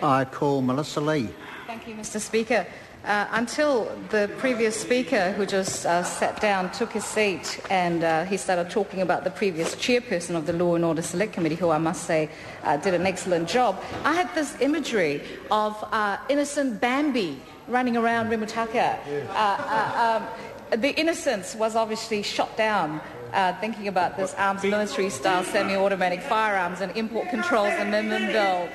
I call Melissa Lee. Thank you, Mr. Speaker. Until the previous speaker, who just sat down, took his seat and he started talking about the previous chairperson of the Law and Order Select Committee, who I must say did an excellent job, I had this imagery of innocent Bambi running around Rimutaka. The innocence was obviously shot down thinking about this arms military-style semi-automatic firearms and import controls amendment bill.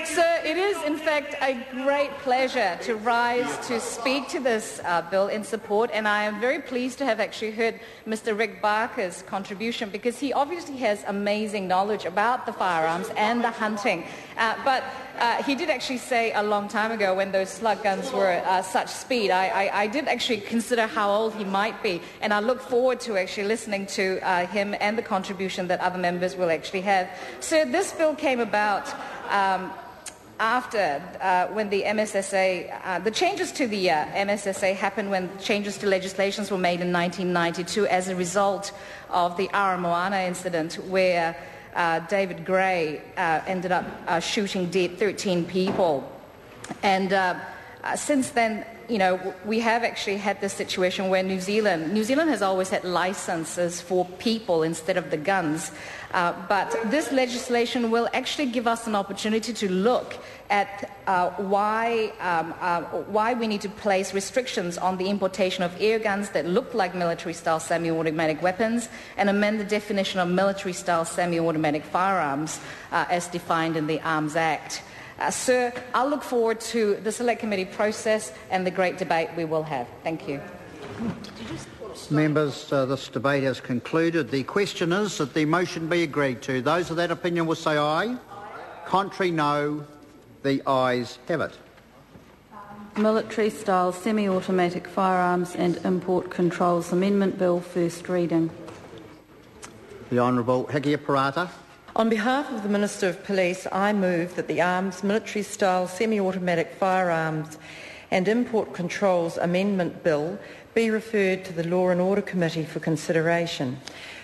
Sir, it is in fact a great pleasure to rise to speak to this bill in support, and I am very pleased to have actually heard Mr. Rick Barker's contribution, because he obviously has amazing knowledge about the firearms and the hunting. But he did actually say a long time ago, when those slug guns were such speed, I did actually consider how old he might be, and I look forward to actually listening to him and the contribution that other members will actually have. So this bill came about after when the MSSA, the changes to the MSSA happened when changes to legislations were made in 1992 as a result of the Ara Moana incident, where David Gray ended up shooting dead 13 people. And since then, you know, we have actually had this situation where New Zealand has always had licenses for people instead of the guns. But this legislation will actually give us an opportunity to look at why we need to place restrictions on the importation of air guns that look like military-style semi-automatic weapons, and amend the definition of military-style semi-automatic firearms as defined in the Arms Act. Sir, I'll look forward to the Select Committee process and the great debate we will have. Thank you. Members, this debate has concluded. The question is that the motion be agreed to. Those of that opinion will say aye. Contrary, no. The ayes have it. Military-style semi-automatic firearms and import controls amendment bill, first reading. The Honourable Hikia Parata. On behalf of the Minister of Police, I move that the Arms Military-Style Semi-Automatic Firearms and Import Controls Amendment Bill be referred to the Law and Order Committee for consideration,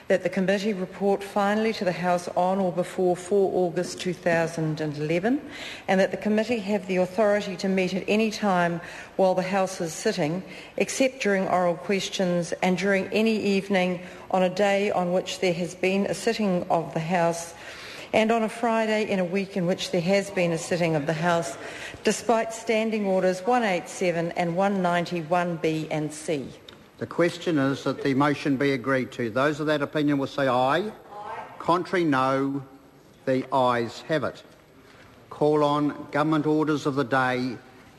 that the committee report finally to the House on or before 4 August 2011, and that the committee have the authority to meet at any time while the House is sitting, except during oral questions and during any evening on a day on which there has been a sitting of the House, and on a Friday in a week in which there has been a sitting of the House, despite Standing Orders 187 and 191B and C. The question is that the motion be agreed to. Those of that opinion will say aye. Contrary, no. The ayes have it. Call on Government Orders of the Day,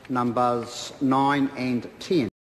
numbers 9 and 10.